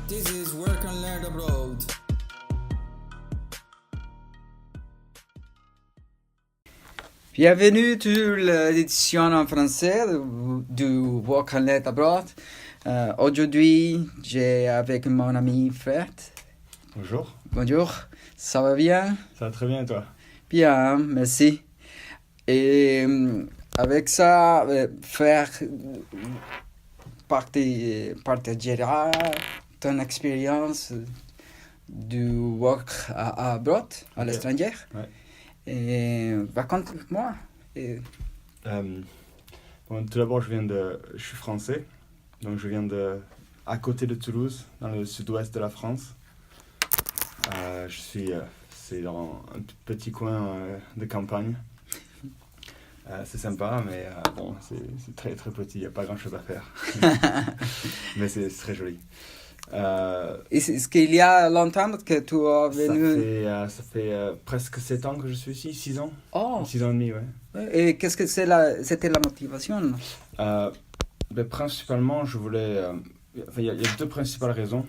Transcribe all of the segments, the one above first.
This is Work and Learn Abroad. Bienvenue sur l'édition en français du Work and Learn Abroad. Aujourd'hui, j'ai avec mon ami Fred. Bonjour. Bonjour, ça va bien? Ça va très bien et toi? Bien, merci. Et avec ça, faire partagera ton expérience du work abroad, à l'étranger. Ouais. Et raconte-moi. Bon, tout d'abord, je suis français, donc je viens à côté de Toulouse, dans le sud-ouest de la France. C'est dans un petit coin de campagne. C'est sympa, mais bon, c'est très très petit, il n'y a pas grand chose à faire. Mais c'est très joli. Est-ce qu'il y a longtemps que tu es venu? Ça fait presque 7 ans que je suis ici, 6 ans. Oh. 6 ans et demi, ouais. Et qu'est-ce que c'était la motivation? Principalement, je voulais... il y a deux principales raisons.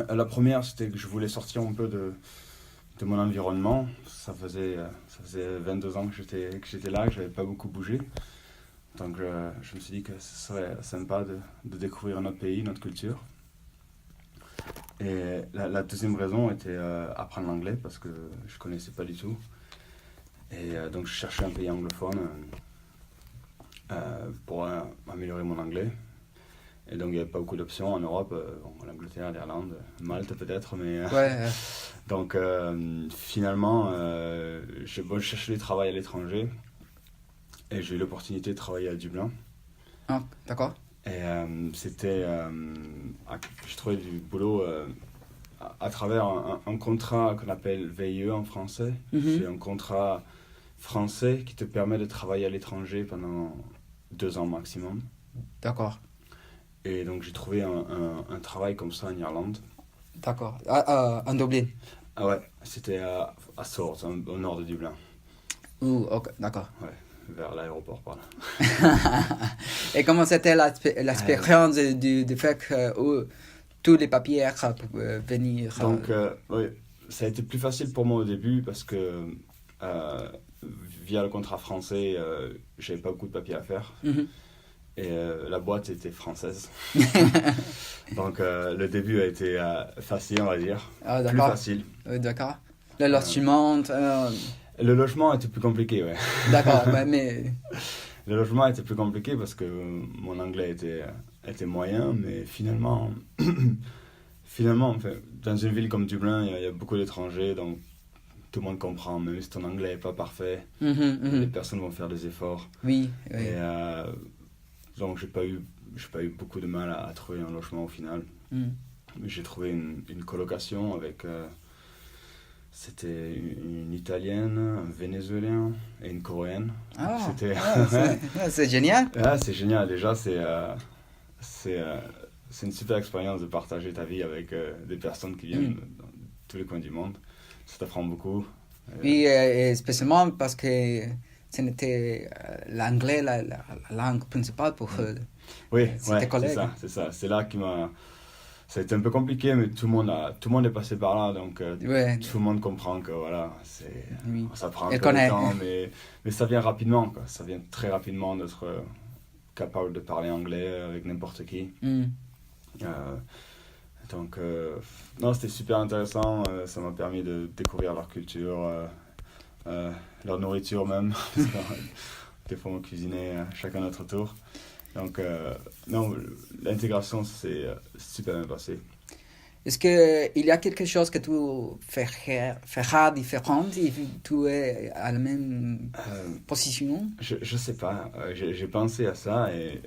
La première, c'était que je voulais sortir un peu de mon environnement. Ça faisait 22 ans que j'étais là, que je n'avais pas beaucoup bougé. Donc je me suis dit que ce serait sympa de découvrir notre pays, notre culture. Et la deuxième raison était apprendre l'anglais parce que je ne connaissais pas du tout. Et donc je cherchais un pays anglophone pour améliorer mon anglais. Et donc il n'y avait pas beaucoup d'options en Europe, l'Angleterre, l'Irlande, Malte peut-être, mais... Ouais. Donc finalement, je cherchais du travail à l'étranger et j'ai eu l'opportunité de travailler à Dublin. Ah, d'accord. Et je trouvais du boulot à travers un contrat qu'on appelle VIE en français. Mm-hmm. C'est un contrat français qui te permet de travailler à l'étranger pendant 2 ans maximum. D'accord. Et donc j'ai trouvé un travail comme ça en Irlande. D'accord. En Dublin. Ah ouais, c'était à Swords, au nord de Dublin. Ok, d'accord. Ouais, vers l'aéroport par là. Et comment c'était l'expérience du fait que tous les papiers pour venir? Donc, oui, ça a été plus facile pour moi au début parce que via le contrat français, j'avais pas beaucoup de papiers à faire. Mm-hmm. Et la boîte était française. Donc le début a été facile, on va dire. Ah, plus facile. D'accord. Le logement... Le logement était plus compliqué, ouais. D'accord, mais... Le logement était plus compliqué parce que mon anglais était moyen, mais finalement, enfin, dans une ville comme Dublin, il y a beaucoup d'étrangers, donc tout le monde comprend, même si ton anglais n'est pas parfait, les personnes vont faire des efforts. Oui. Et donc j'ai pas eu beaucoup de mal à trouver un logement au final. J'ai trouvé une colocation avec c'était une Italienne, un Vénézuélien et une Coréenne. C'est génial. C'est génial, déjà c'est une super expérience de partager ta vie avec des personnes qui viennent dans tous les coins du monde. Ça t'apprend beaucoup. Oui, et spécialement parce que ce n'était l'anglais, la langue principale pour oui, tes collègues. C'est ça. C'est là qui m'a... Ça a été un peu compliqué, mais tout le monde est passé par là, donc tout le monde comprend que voilà, ça prend un peu de temps, mais ça vient rapidement, quoi. Ça vient très rapidement d'être capable de parler anglais avec n'importe qui. Donc, non, c'était super intéressant, ça m'a permis de découvrir leur culture, leur nourriture même, parce que des fois on cuisinait chacun à notre tour. Donc, non, l'intégration s'est super bien passée. Est-ce qu'il y a quelque chose que tu feras différent si tu es à la même position? Je sais pas. J'ai pensé à ça et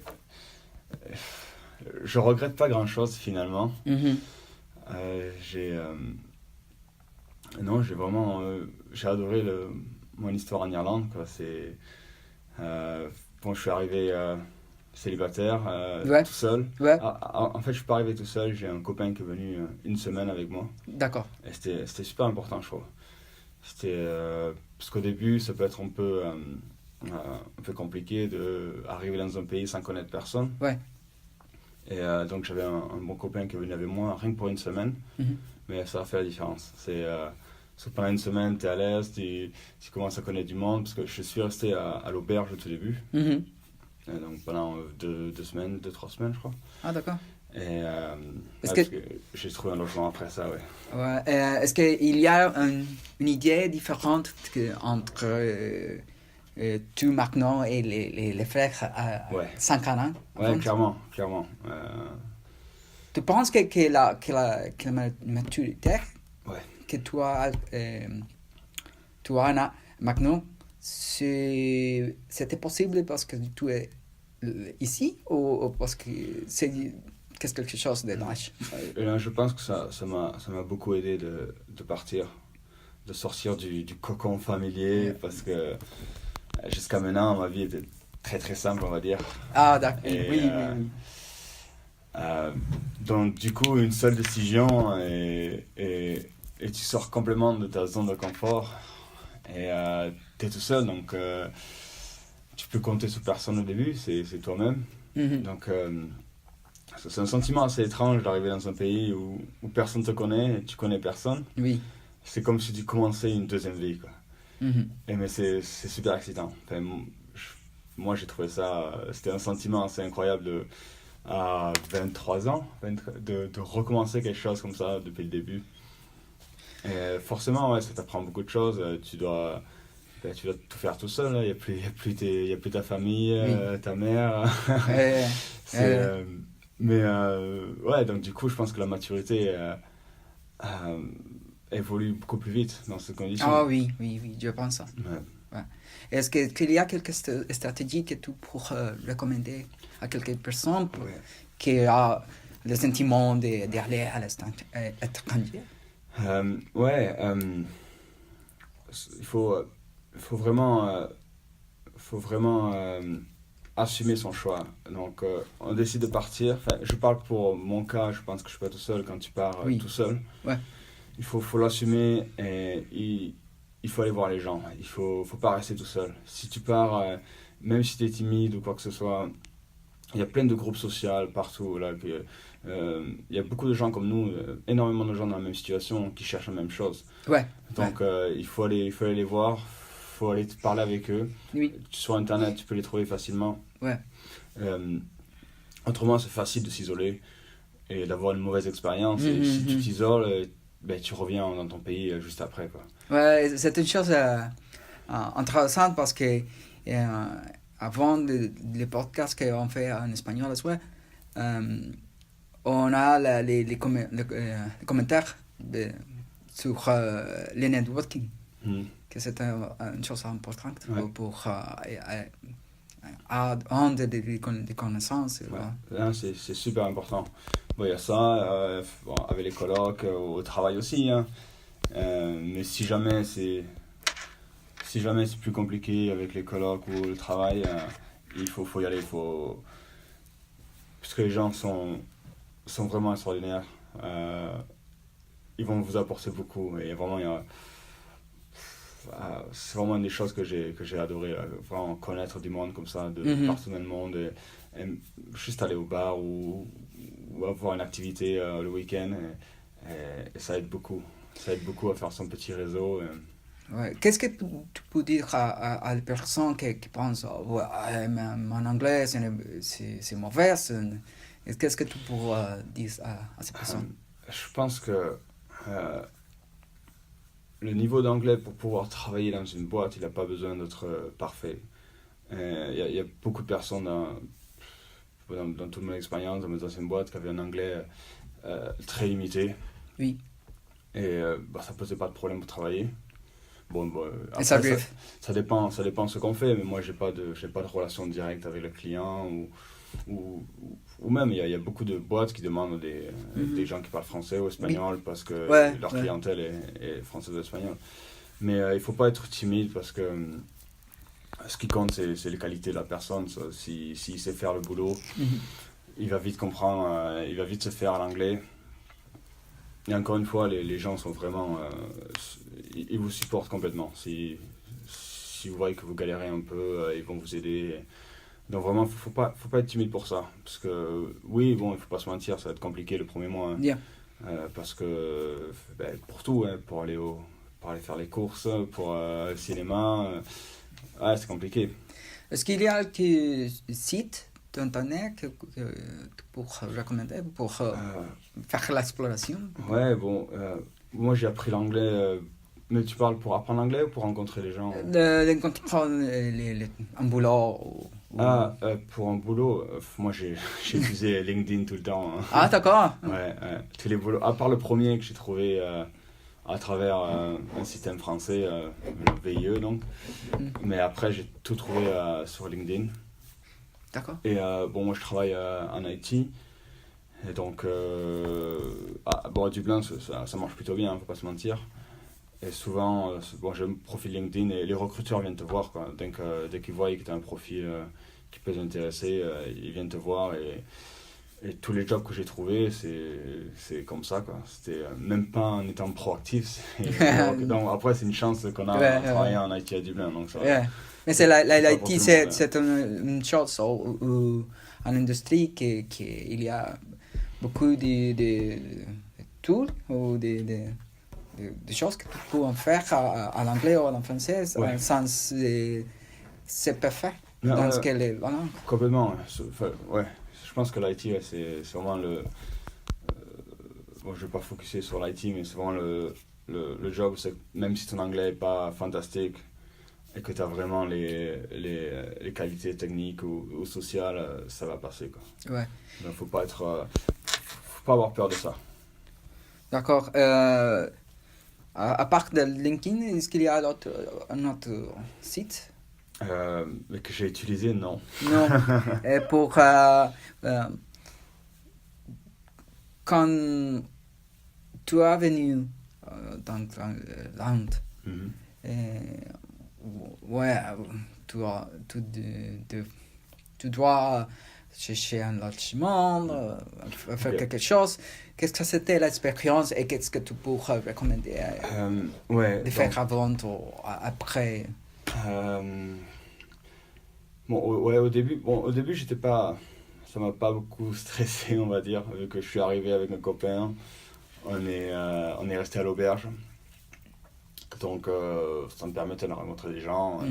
je regrette pas grand-chose finalement. Non, j'ai adoré mon histoire en Irlande, quoi. Bon, je suis arrivé célibataire, tout seul. Ouais. En fait, je suis pas arrivé tout seul, j'ai un copain qui est venu une semaine avec moi. D'accord. Et c'était super important, je trouve. Parce qu'au début, ça peut être un peu compliqué d'arriver dans un pays sans connaître personne. Ouais. Et donc j'avais un bon copain qui est venu avec moi, rien que pour une semaine, mais ça a fait la différence. Parce que pendant une semaine, tu es à l'aise, tu commences à connaître du monde, parce que je suis resté à l'auberge au tout début, Mhm. et donc pendant 3 semaines, je crois. Ah, d'accord. Et Est-ce parce que, que j'ai trouvé un logement après ça, ouais. ouais, est-ce qu'il y a une idée différente entre tu maintenant et les frères à Ouais. 50 ans? Ouais, clairement, clairement. Tu penses que la maturité Ouais. que tu as maintenant, c'était possible parce que tu es ici ou parce que c'est quelque chose de l'âge? Et là, je pense que ça m'a beaucoup aidé de partir, de sortir du cocon familier, parce que jusqu'à maintenant, ma vie était très très simple, on va dire. Ah, d'accord. Et, Oui. donc, du coup, une seule décision et tu sors complètement de ta zone de confort. Et tu es tout seul, donc tu peux compter sur personne au début, c'est toi-même. Mhm. Donc, c'est un sentiment assez étrange d'arriver dans un pays où personne te connaît et tu connais personne. Oui. C'est comme si tu commençais une deuxième vie, quoi. Mhm. Mais c'est super excitant. Enfin, moi, j'ai trouvé ça... C'était un sentiment assez incroyable à 23 ans, de recommencer quelque chose comme ça depuis le début. Et forcément, ouais, ça t'apprend beaucoup de choses. Tu dois tout faire tout seul. Il n'y a plus ta famille, Oui. ta mère. Euh, Mais ouais, donc du coup, je pense que la maturité évolue beaucoup plus vite dans ces conditions. Ah oui, je pense ça. Ouais. Ouais. Est-ce qu'il y a quelques stratégies que tu pourrais recommander à quelques personnes qui ont le sentiment d'aller à l'étranger? Ouais, il faut vraiment assumer son choix. Donc, on décide de partir. Enfin, je parle pour mon cas, je pense que je suis pas tout seul quand tu pars tout seul. Ouais. Il faut l'assumer et il faut aller voir les gens. Il faut pas rester tout seul. Si tu pars, même si tu es timide ou quoi que ce soit, il y a plein de groupes sociaux partout. Là, il y a beaucoup de gens comme nous, énormément de gens dans la même situation qui cherchent la même chose. Ouais. Donc, il faut aller les voir, il faut aller te parler avec eux. Oui. Sur Internet, tu peux les trouver facilement. Ouais. Autrement, c'est facile de s'isoler et d'avoir une mauvaise expérience. Et si tu t'isoles, tu reviens dans ton pays juste après, quoi. Ouais, c'est une chose intéressante parce que avant les podcasts qu'on fait en espagnol, on a les commentaires sur les networking, que c'est une chose importante pour avoir des connaissances. Ouais. C'est super important. Bon, il y a ça, avec les colocs, au travail aussi. Hein. Mais si jamais c'est plus compliqué avec les colocs ou le travail, il faut y aller. Parce que les gens sont vraiment extraordinaires. Ils vont vous apporter beaucoup. Et vraiment, c'est vraiment une des choses que j'ai adoré. Vraiment connaître du monde comme ça, de partout dans le monde. Et juste aller au bar ou avoir une activité le week-end. Et ça aide beaucoup. Ça aide beaucoup à faire son petit réseau. Ouais. Qu'est-ce que tu peux dire à les personnes qui pensent mon anglais c'est mauvais? Qu'est-ce que tu pourrais dire à ces personnes? Je pense que le niveau d'anglais pour pouvoir travailler dans une boîte, il n'a pas besoin d'être parfait. Il y a beaucoup de personnes dans toute mon expérience dans mes anciennes boîtes qui avaient un anglais très limité. Oui. Et ça ne posait pas de problème pour travailler. Après, ça dépend de ce qu'on fait, mais moi j'ai pas de relation directe avec le client ou même il y a beaucoup de boîtes qui demandent des gens qui parlent français ou espagnol parce que leur clientèle est française ou espagnole. Mais il faut pas être timide parce que ce qui compte c'est les qualités de la personne. S'il sait faire le boulot, il va vite comprendre, il va vite se faire à l'anglais. Et encore une fois, les gens sont vraiment... ils vous supportent complètement. Si vous voyez que vous galérez un peu, ils vont vous aider. Donc vraiment, faut pas être timide pour ça. Parce que oui, bon, il faut pas se mentir, ça va être compliqué le premier mois. Hein. Yeah. Parce que pour tout, hein, pour aller faire les courses, pour le cinéma, ouais, c'est compliqué. Est-ce qu'il y a des sites d'internet pour recommander, pour faire l'exploration? Ouais, bon, moi j'ai appris l'anglais. Mais tu parles pour apprendre l'anglais ou pour rencontrer les gens? Un boulot. Pour un boulot, moi j'ai utilisé LinkedIn tout le temps. Hein. Ah, d'accord. Ouais, tous les boulots, à part le premier que j'ai trouvé à travers un système français, le VIE donc. Mais après j'ai tout trouvé sur LinkedIn. D'accord. Et bon, moi je travaille en IT. Et donc, bon, à Dublin, ça marche plutôt bien, faut pas se mentir. Et souvent, bon, j'ai un profil LinkedIn et les recruteurs viennent te voir, quoi. Dès qu'ils voient que tu as un profil qui peut les intéresser, ils viennent te voir. Et tous les jobs que j'ai trouvés, c'est comme ça, quoi. C'était même pas en étant proactif. Donc, après, c'est une chance qu'on a de travailler en IT à Dublin. Donc ça, mais c'est l'IT, c'est une chose en industrie qu'il y a beaucoup de tools ou des choses que tu peux en faire à l'anglais ou en français sans c'est parfait dans ce qu'elle est la langue. Complètement, ouais. Je pense que l'IT, ouais, c'est vraiment le... bon, je vais pas focuser sur l'IT, mais c'est vraiment le job, c'est même si ton anglais n'est pas fantastique et que tu as vraiment les qualités techniques ou sociales, ça va passer, quoi. Ouais. Donc faut pas avoir peur de ça. D'accord. À part de LinkedIn, est-ce qu'il y a un autre site? Mais que j'ai utilisé, non. Non. Et pour quand tu es venu dans l'Inde, ouais, tu dois chercher un logement, faire quelque chose. Qu'est-ce que c'était l'expérience et qu'est-ce que tu pourrais recommander de faire avant ou après? Bon, ouais, au début, j'étais pas... Ça m'a pas beaucoup stressé, on va dire, vu que je suis arrivé avec un copain. On est resté à l'auberge. Donc, ça me permettait de rencontrer des gens.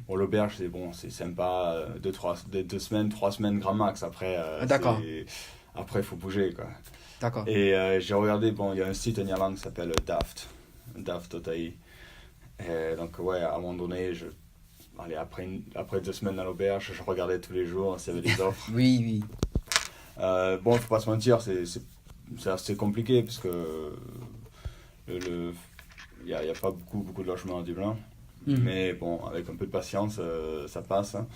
Bon, l'auberge, c'est sympa. 2 semaines, 3 semaines, grand max. Après, d'accord. Après, il faut bouger, quoi. D'accord. Et j'ai regardé, bon, il y a un site en Irlande qui s'appelle Daft.ai. Et donc, ouais, à un moment donné, après 2 semaines à l'auberge, je regardais tous les jours s'il y avait des offres. Oui. Bon, faut pas se mentir, c'est assez compliqué parce que il y a pas beaucoup de logements à Dublin. Mais bon, avec un peu de patience, ça passe. Hein.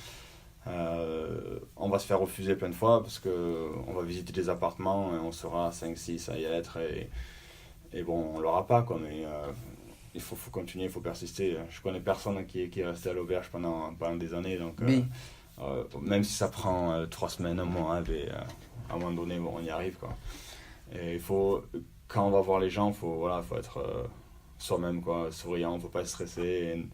On va se faire refuser plein de fois parce qu'on va visiter des appartements et on sera 5-6 à y être et bon, on l'aura pas, quoi, mais il faut continuer, il faut persister. Je connais personne qui est resté à l'auberge pendant des années, donc même si ça prend 3 semaines, un mois, à un moment donné, bon, on y arrive, quoi. Et quand on va voir les gens, faut être soi-même, quoi, souriant, faut pas se stresser.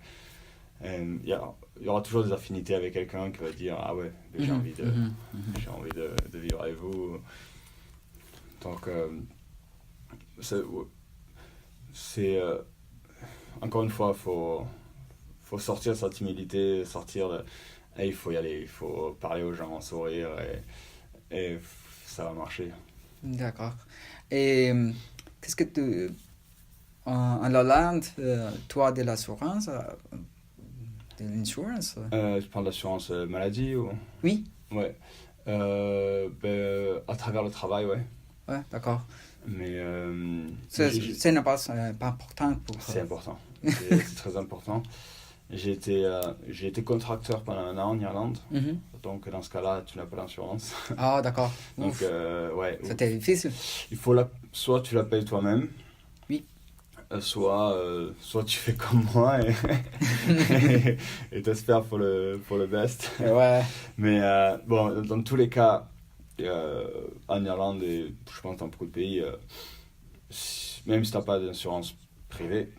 Il y aura toujours des affinités avec quelqu'un qui va dire ah ouais, j'ai envie de vivre avec vous. Donc c'est encore une fois, faut sortir de sa timidité, il faut y aller, il faut parler aux gens, sourire et ça va marcher. D'accord. Et qu'est-ce que tu en Hollande, tu as de l'assurance? De l'insurance? Je parle d'assurance maladie ou... Oui. Ouais. À travers le travail, ouais. Ouais, d'accord. Mais c'est pas important pour... C'est important. C'est très important. J'ai été contracteur pendant 1 an en Irlande. Donc dans ce cas-là, tu n'as pas d'assurance. Ah, d'accord. Donc ouais. C'était difficile. Il faut soit tu la payes toi-même. Oui. Soit tu fais comme moi et t'espères pour le best. Ouais. Mais bon, dans tous les cas, en Irlande et je pense dans beaucoup de pays, même si tu n'as pas d'assurance privée,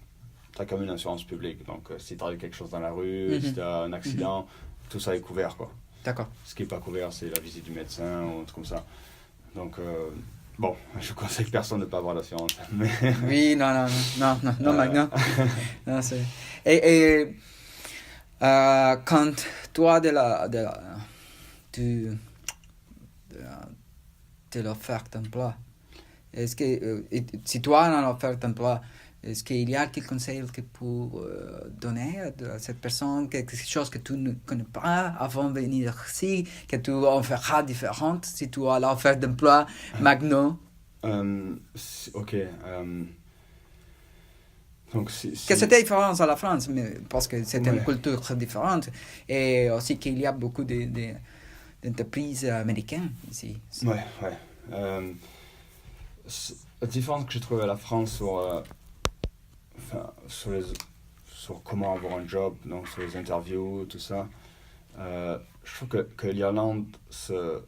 tu as quand même une assurance publique. Donc si tu arrive quelque chose dans la rue, si tu as un accident, tout ça est couvert, quoi. D'accord. Ce qui n'est pas couvert, c'est la visite du médecin ou un truc comme ça. Donc, bon, je conseille personne de ne pas avoir d'assurance. Mais... Oui, non, maintenant. Non, et quand toi, de l'offre d'emploi, est-ce que, si toi, dans l'offre d'emploi, est-ce qu'il y a quelques conseils que pour donner à cette personne, quelque chose que tu ne connais pas avant de venir ici, que tu en feras différente si tu as l'offre d'emploi maintenant? Ok. Donc, Que c'était différent à la France, mais parce que c'est une culture très différente. Et aussi qu'il y a beaucoup d'entreprises américaines ici. Ouais. La différence que j'ai trouvée à la France sur comment avoir un job, donc sur les interviews, tout ça, je trouve que l'Irlande se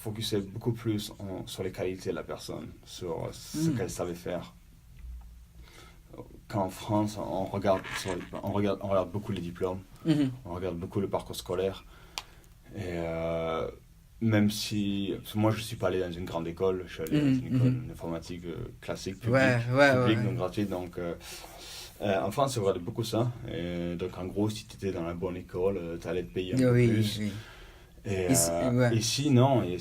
focusait beaucoup plus sur les qualités de la personne, sur ce qu'elle savait faire. Qu'en France, on regarde beaucoup les diplômes, on regarde beaucoup le parcours scolaire. Et même si moi je ne suis pas allé dans une grande école, je suis allé dans une école d'informatique classique, publique donc gratuite. Donc en France, on regarde beaucoup ça. Et donc en gros, si tu étais dans la bonne école, tu allais te payer un peu plus. Oui. Et ici, non. Et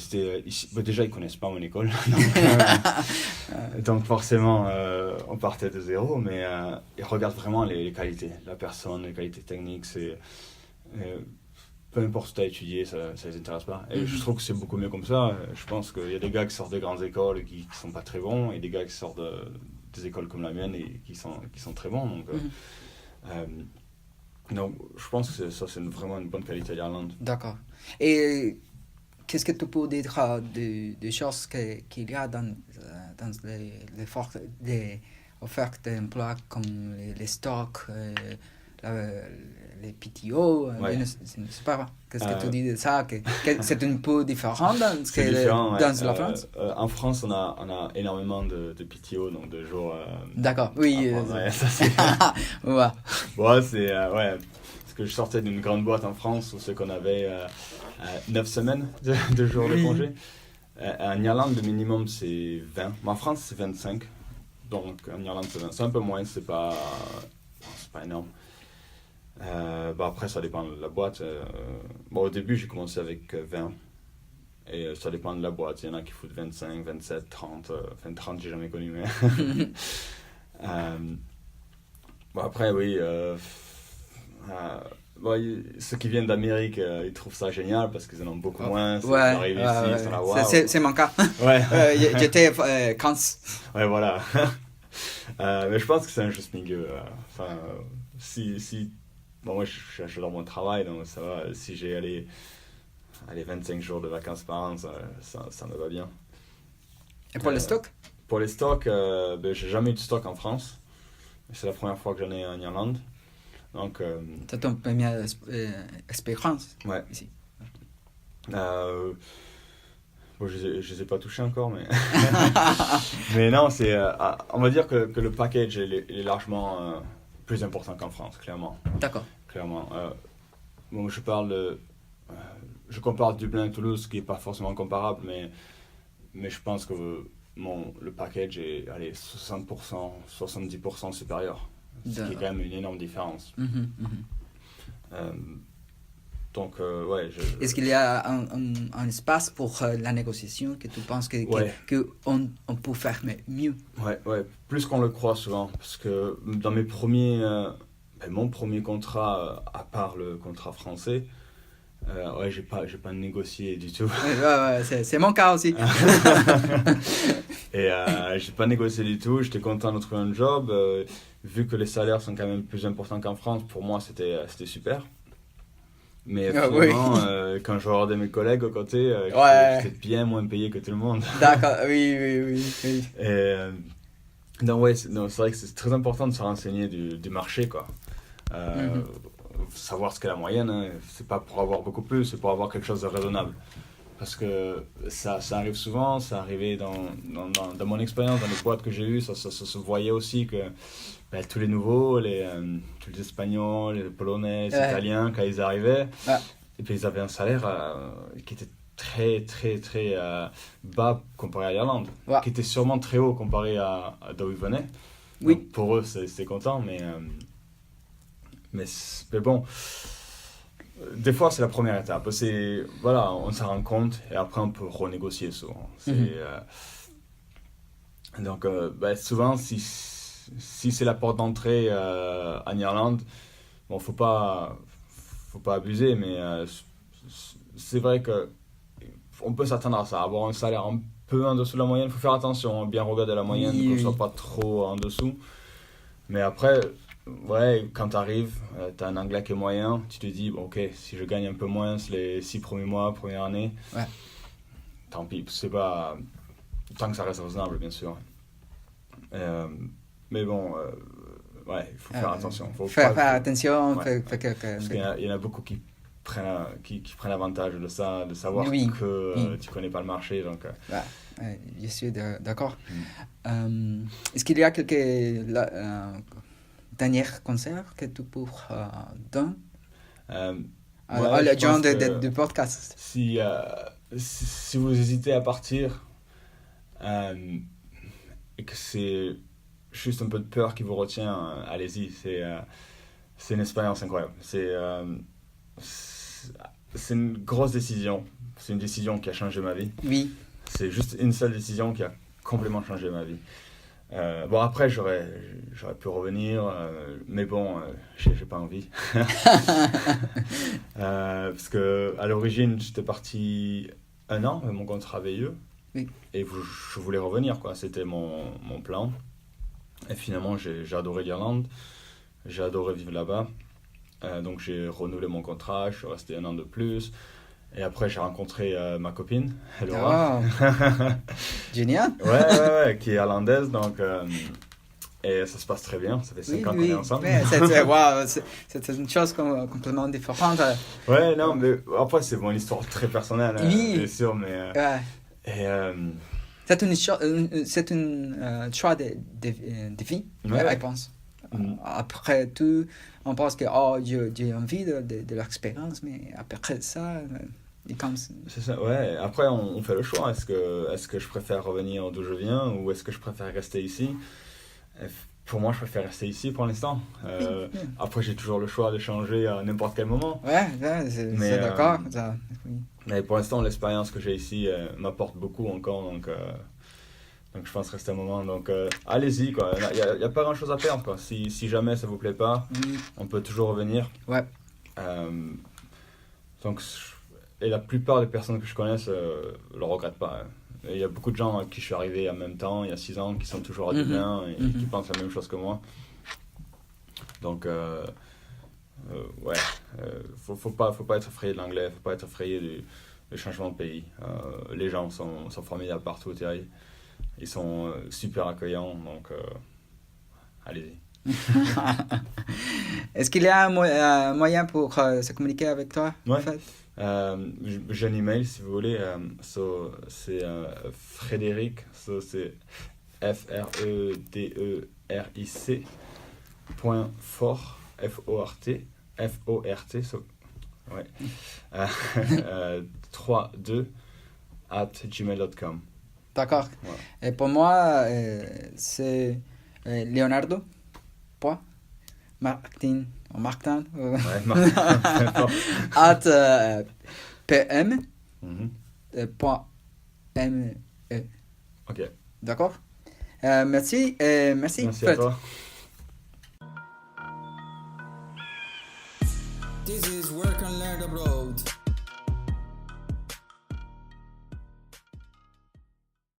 déjà, ils ne connaissent pas mon école. Donc forcément, on partait de zéro. Mais ils regardent vraiment les qualités. La personne, les qualités techniques. Peu importe ce que tu as étudié, ça ne les intéresse pas. Et je trouve que c'est beaucoup mieux comme ça. Je pense qu'il y a des gars qui sortent de grandes écoles et qui ne sont pas très bons. Et des gars qui sortent des écoles comme la mienne et qui sont très bons. Donc je pense que ça, c'est vraiment une bonne qualité à l'Irlande. D'accord. Et qu'est-ce que tu peux dire des choses qu'il y a dans les offertes d'emploi comme les stocks, les PTO, je ne sais pas. Qu'est-ce que tu dis de ça? Que c'est un peu différent dans la France? En France, on a énormément de PTO, donc de jours. D'accord, oui. Ça, c'est... ouais. Bon, c'est... parce que je sortais d'une grande boîte en France où c'est qu'on avait 9 semaines de jours de congé. En Irlande, le minimum, c'est 20. Mais en France, c'est 25. Donc, en Irlande, c'est 20. C'est un peu moins, c'est pas énorme. Après, ça dépend de la boîte. Au début, j'ai commencé avec 20. Et ça dépend de la boîte. Il y en a qui foutent 25, 27, 30. 30, j'ai jamais connu. Mais après, oui. Ceux qui viennent d'Amérique, ils trouvent ça génial parce qu'ils en ont beaucoup moins. Ils arrivent ici, ils sont là, wow. C'est mon cas. J'étais 15. Ouais, voilà. Mais je pense que c'est un juste milieu. Moi, j'adore mon travail, donc ça va. Si j'ai allé 25 jours de vacances par an, ça me va bien. Et pour les stocks? Pour les stocks, j'ai jamais eu de stock en France. C'est la première fois que j'en ai en Irlande. Donc, c'est ton première expérience ici? Je les ai pas touchés encore, mais... mais non, on va dire que le package est largement plus important qu'en France, clairement. D'accord. Clairement. Je compare Dublin et Toulouse, qui n'est pas forcément comparable, mais je pense que le package est 60%, 70% supérieur. Ce qui est quand même une énorme différence. Donc, Est-ce qu'il y a un espace pour la négociation que tu penses qu'on peut faire mieux? Ouais, plus qu'on le croit souvent. Parce que dans mon premier contrat, à part le contrat français, j'ai pas négocié du tout. C'est mon cas aussi. Et j'ai pas négocié du tout. J'étais content de trouver un job. Vu que les salaires sont quand même plus importants qu'en France, pour moi, c'était super. Mais finalement, quand je regardais mes collègues à côté, j'étais bien moins payé que tout le monde. D'accord, oui. Et donc, c'est vrai que c'est très important de se renseigner du marché, quoi. Savoir ce qu'est la moyenne, hein. C'est pas pour avoir beaucoup plus, c'est pour avoir quelque chose de raisonnable. Parce que ça arrive souvent, ça arrivait dans mon expérience, dans les boîtes que j'ai eues, ça se voyait aussi que tous les nouveaux, tous les Espagnols, les Polonais, les Italiens, quand ils arrivaient, Et puis ils avaient un salaire qui était très, très, très bas comparé à l'Irlande, Ouais. qui était sûrement très haut comparé à d'où ils venaient. Oui. Donc, pour eux, c'est content, mais bon, des fois, c'est la première étape. Voilà, on s'en rend compte et après, on peut renégocier souvent. Donc, souvent, si c'est la porte d'entrée en Irlande, bon, faut pas abuser, mais c'est vrai que on peut s'attendre à ça, avoir un salaire un peu en dessous de la moyenne. Il faut faire attention, bien regarder la moyenne, qu'on ne soit pas trop en dessous. Mais après, ouais, quand tu arrives, tu as un anglais qui est moyen, tu te dis, bon, ok, si je gagne un peu moins les 6 premiers mois, première année, ouais. Tant pis, c'est pas... Tant que ça reste raisonnable, bien sûr. Mais bon, ouais, il faut faire attention. Faire attention. Ouais. Parce qu'il y en a beaucoup qui prennent avantage de ça, de savoir que tu connais pas le marché. Donc, je suis d'accord. Est-ce qu'il y a quelques derniers conseils que tu peux donner à la gens du podcast? Si vous hésitez à partir et que c'est juste un peu de peur qui vous retient, allez-y. C'est une expérience incroyable. C'est une grosse décision. C'est une décision qui a changé ma vie. Oui. C'est juste une seule décision qui a complètement changé ma vie. Bon, après, j'aurais pu revenir, mais bon, j'ai pas envie. Parce qu'à l'origine, j'étais parti 1 an avec mon contrat VIE. Oui. Et je voulais revenir, quoi. C'était mon plan. Et finalement, j'ai adoré l'Irlande. J'ai adoré vivre là-bas. Donc j'ai renouvelé mon contrat, je suis resté 1 an de plus. Et après, j'ai rencontré ma copine, Laura. Oh. Génial. Ouais, qui est irlandaise. Donc, et ça se passe très bien. Ça fait 5 ans qu'on est ensemble. C'est une chose complètement différente. Ouais, non, mais après, c'est mon histoire très personnelle, bien sûr. Mais, c'est un choix de vie, je pense. Après tout, on pense que j'ai envie de l'expérience, mais après ça, c'est ça, ouais. Après, on fait le choix. Est-ce que je préfère revenir d'où je viens ou est-ce que je préfère rester ici? Pour moi, je préfère rester ici pour l'instant. Après, j'ai toujours le choix de changer à n'importe quel moment. Ouais, c'est d'accord. Mais pour l'instant, l'expérience que j'ai ici m'apporte beaucoup encore, donc je pense rester un moment. Donc allez-y, quoi. Il n'y a pas grand-chose à perdre, quoi. Si jamais ça vous plaît pas, on peut toujours revenir. Ouais. Et la plupart des personnes que je connaisse le regrettent pas. Il y a beaucoup de gens à qui je suis arrivé en même temps, il y a 6 ans, qui sont toujours à Dublin et qui pensent la même chose que moi. Donc, ouais, faut pas être effrayé de l'anglais, faut pas être effrayé du changement de pays. Les gens sont formidables partout au Thierry. Ils sont super accueillants, donc allez-y. Est-ce qu'il y a un moyen pour se communiquer avec toi? Ouais. En fait? J'ai un email si vous voulez. C'est Frédéric. C'est FREDERIC. .fort F-O-R-T. Ouais. 32 @gmail.com. D'accord. Ouais. Et pour moi, c'est Leonardo. Martin. Ouais, Martin. @pm. .me. Ok. D'accord. Merci. Merci à toi. This is Work and Learn Abroad.